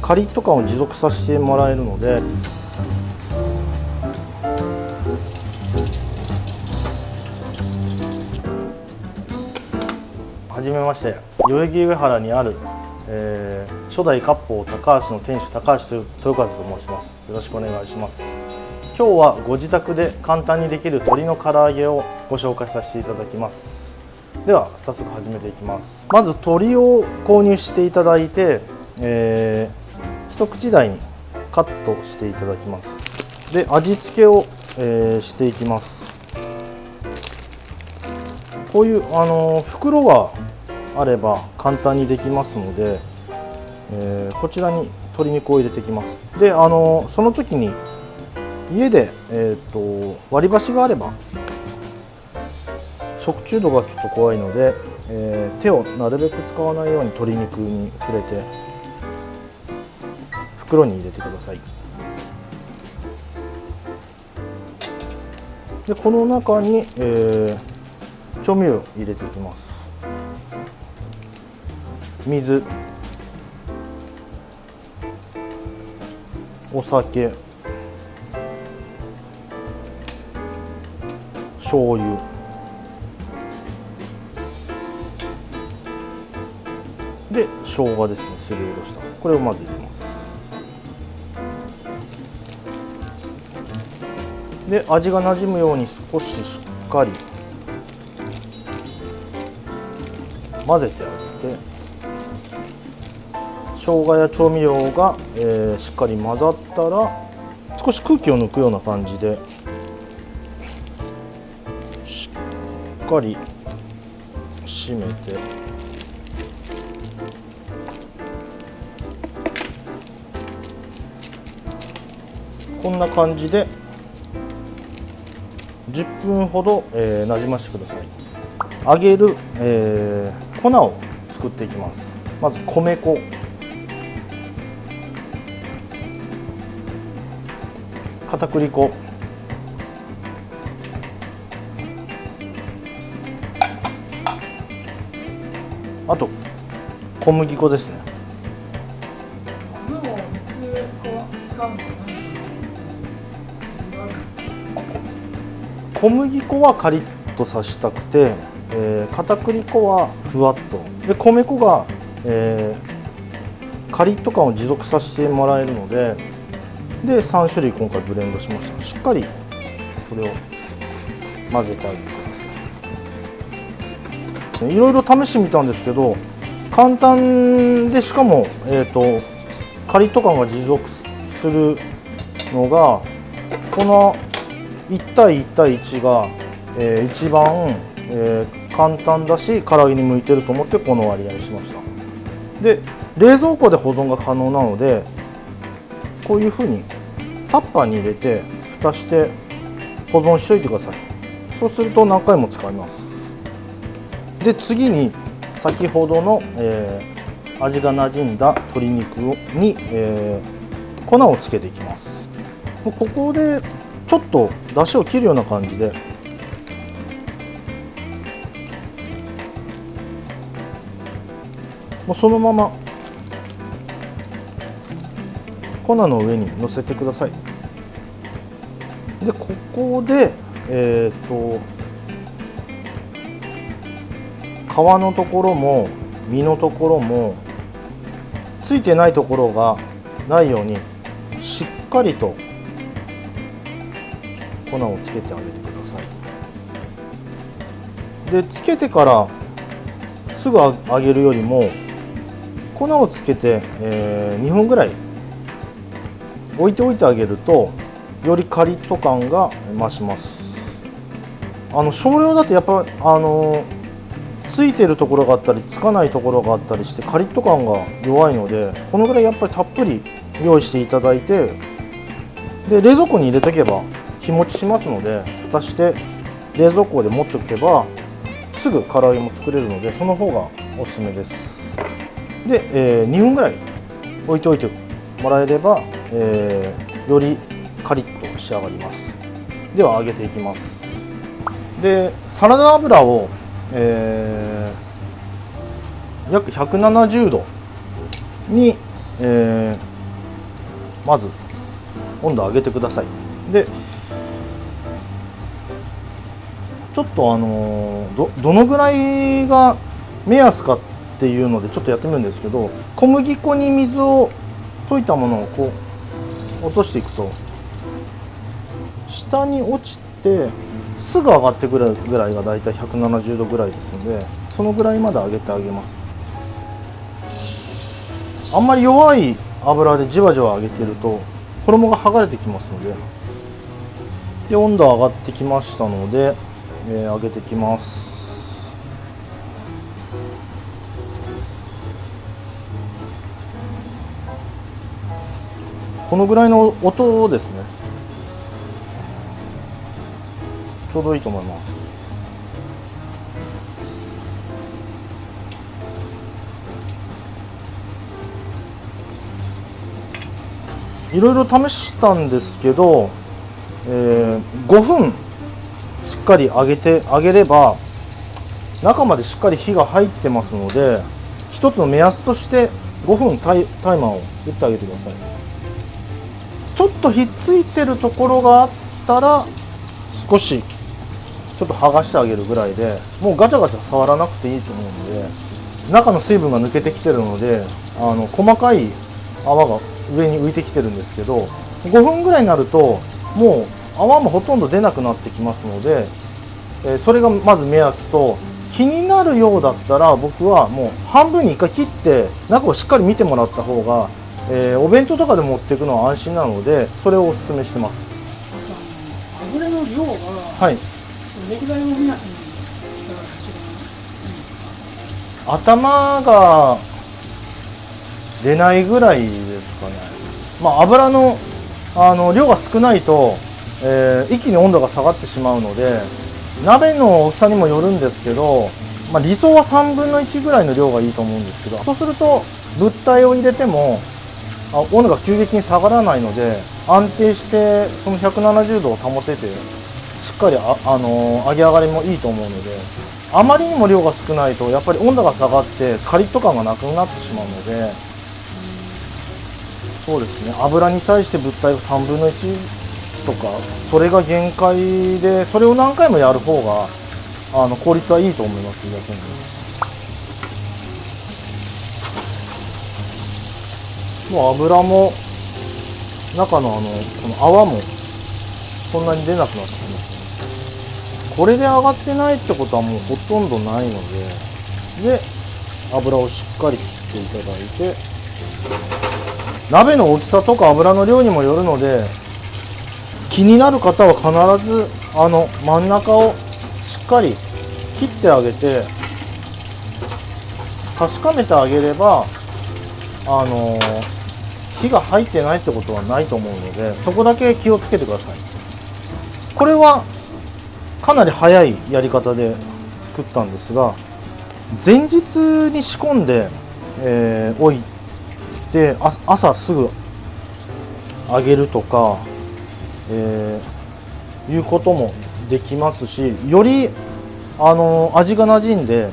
カリッと感を持続させてもらえるので、はじめまして、代々木上原にある、初代割烹高橋の店主高橋豊和と申します。よろしくお願いします。今日はご自宅で簡単にできる鶏の唐揚げをご紹介させていただきます。では早速始めていきます。まず鶏を購入していただいて、一口大にカットしていただきます。で味付けを、していきます。こういう袋があれば簡単にできますので、こちらに鶏肉を入れていきます。でその時に家で、割り箸があれば、食中毒がちょっと怖いので、手をなるべく使わないように鶏肉に触れて袋に入れてください。でこの中に、調味料を入れていきます。水、お酒、醤油、で生姜ですね、すりおろしたこれをまず入れます。で味がなじむように少ししっかり混ぜてあげて、生姜や調味料が、しっかり混ざったら少し空気を抜くような感じでしっかり締めて、こんな感じで10分ほど、なじませてください。揚げる、粉を作っていきます。まず米粉、片栗粉、あと小麦粉ですね。小麦粉はカリッとさせたくて、片栗粉はふわっとで、米粉が、カリッと感を持続させてもらえるので、3種類今回ブレンドしました。しっかりこれを混ぜてあげてください。いろいろ試してみたんですけど、簡単でしかも、カリッと感が持続するのがこの1対1対1が、一番、簡単だし唐揚げに向いてると思ってこの割合にしました。で冷蔵庫で保存が可能なので、こういうふうにタッパーに入れて蓋して保存しといてください。そうすると何回も使えます。で次に先ほどの、味がなじんだ鶏肉に、粉をつけていきます。ここでちょっと出汁を切るような感じでもうそのまま粉の上にのせてください。でここで皮のところも身のところもついてないところがないようにしっかりと粉をつけてあげてください。でつけてからすぐ揚げるよりも粉をつけて、2分ぐらい置いておいてあげるとよりカリッと感が増します。少量だとやっぱついてるところがあったりつかないところがあったりしてカリッと感が弱いので、このぐらいやっぱりたっぷり用意していただいて、で冷蔵庫に入れとけば日持ちしますので、蓋して冷蔵庫で持っておけばすぐ唐揚げも作れるので、その方がおすすめです。で、2分ぐらい置いておいてもらえれば、よりカリッと仕上がります。では揚げていきます。でサラダ油を、約170度に、まず温度上げてください。でちょっとどのぐらいが目安かっていうのでちょっとやってみるんですけど、小麦粉に水を溶いたものをこう落としていくと下に落ちてすぐ上がってくるぐらいがだいたい170度ぐらいですので、そのぐらいまで上げてあげます。あんまり弱い油でじわじわ揚げてると衣が剥がれてきますので、温度上がってきましたので、揚げてきます。このぐらいの音ですね、ちょうどいいと思います。いろいろ試したんですけど、5分しっかり揚げれば中までしっかり火が入ってますので、一つの目安として5分タイマーを打ってあげてください。ちょっとひっついてるところがあったら少しちょっと剥がしてあげるぐらいで、もうガチャガチャ触らなくていいと思うので、中の水分が抜けてきてるので細かい泡が上に浮いてきてるんですけど、5分ぐらいになるともう泡もほとんど出なくなってきますので、それがまず目安と、気になるようだったら僕はもう半分に1回切って中をしっかり見てもらった方が、お弁当とかで持っていくのは安心なので、それをおすすめしてます。油の量がはい、どれぐらいを目安にしたら一番頭が出ないぐらいですかね。油の量が少ないと、一気に温度が下がってしまうので、鍋の大きさにもよるんですけど、理想は3分の1ぐらいの量がいいと思うんですけど、そうすると物体を入れても温度が急激に下がらないので、安定してその170度を保ててしっかり揚げ上がりもいいと思うので、あまりにも量が少ないとやっぱり温度が下がってカリッと感がなくなってしまうので、そうですね、油に対して物体が3分の1とかそれが限界で、それを何回もやる方が効率はいいと思います。逆にもう油も中のこの泡もそんなに出なくなってきますね。これで上がってないってことはもうほとんどないので、油をしっかり切っていただいて、鍋の大きさとか油の量にもよるので、気になる方は必ず真ん中をしっかり切ってあげて確かめてあげれば火が入ってないってことはないと思うので、そこだけ気をつけてください。これはかなり早いやり方で作ったんですが、前日に仕込んで、おいて朝すぐ揚げるとか、いうこともできますし、より味が馴染んで、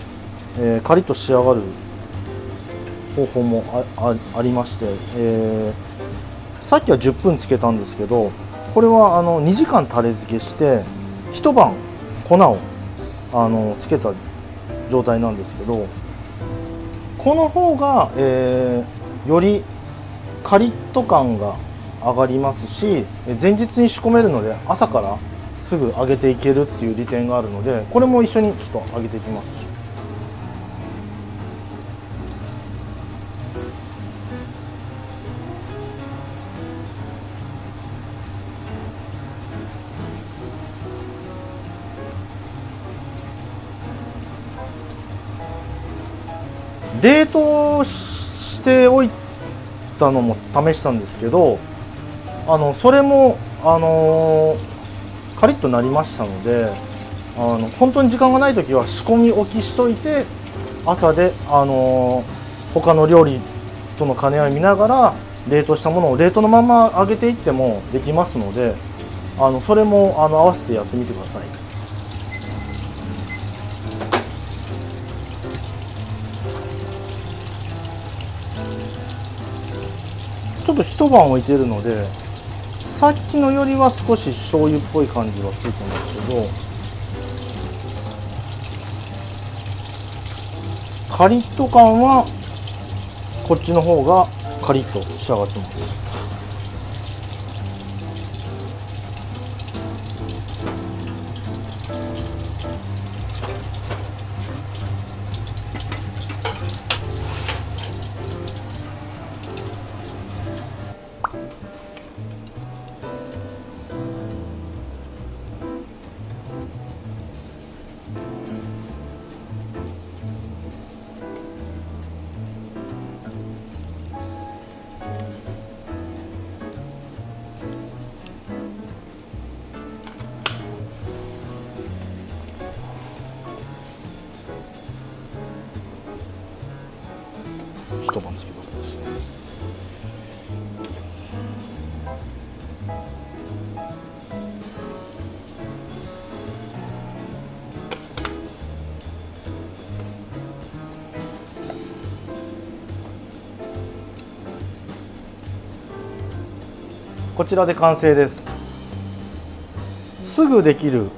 カリッと仕上がる方法も ありまして、さっきは10分つけたんですけど、これは2時間タレ漬けして一晩粉をつけた状態なんですけど、この方が、よりカリッと感が上がりますし、前日に仕込めるので朝からすぐ揚げていけるっていう利点があるので、これも一緒にちょっと揚げていきます。冷凍しておいたのも試したんですけど、それもカリッとなりましたので、本当に時間がない時は仕込み置きしといて、朝で他の料理との兼ね合い見ながら冷凍したものを冷凍のまま揚げていってもできますので、それも合わせてやってみてください。ちちょっと一晩置いてるので、さっきのよりは少し醤油っぽい感じはついてますけど、カリッと感はこっちの方がカリッと仕上がってます。一晩つけるわけですね。こちらで完成です。すぐできる、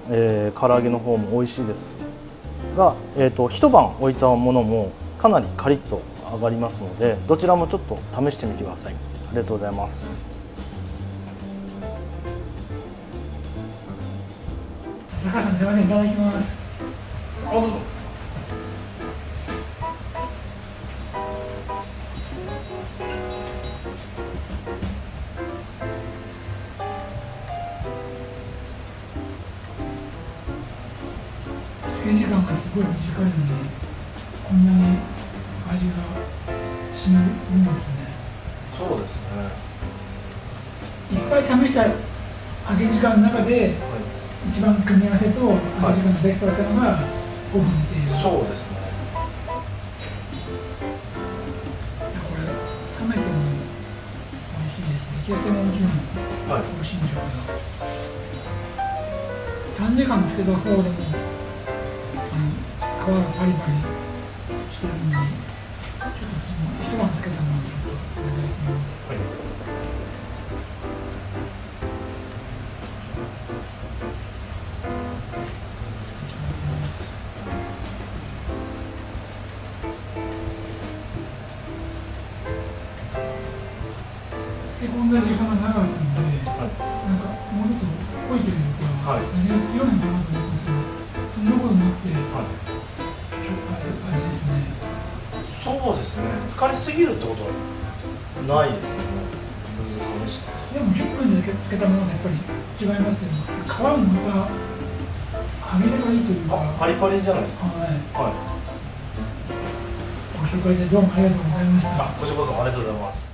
唐揚げの方も美味しいですが、一晩置いたものもかなりカリッと揚がりますので、どちらもちょっと試してみてください。ありがとうございます。高橋さん、すみません、いただきます。あ、どうぞ。漬け時間がすごい短いのに、こんなに味が染みますね。そうですね。いっぱい試した揚げ時間の中で、一番組み合わせと揚げ時間のベストだったのが5分っていう。そうですね。これ、冷めても美味しいですね。焼きたてももちろん美味しいんでしょうけど、短時間つけた方でも、皮がパリパリしてるのに、ちょっと一晩つけたのをちょっといただきます。はい。漬け込んだ時間が長かったので、なんかもうちょっと濃いというか、味が強いのかなと思ったんですけど、そんなことなくて、しょっぱい味ですね。そうですね。疲れすぎるってことはないですね。試してます。でも10分で漬けたものとやっぱり違いますけど、皮もまた揚げれがいいというか、パリパリじゃないですか。はい、はい。ご紹介してどうもありがとうございました。こちらこそありがとうございます。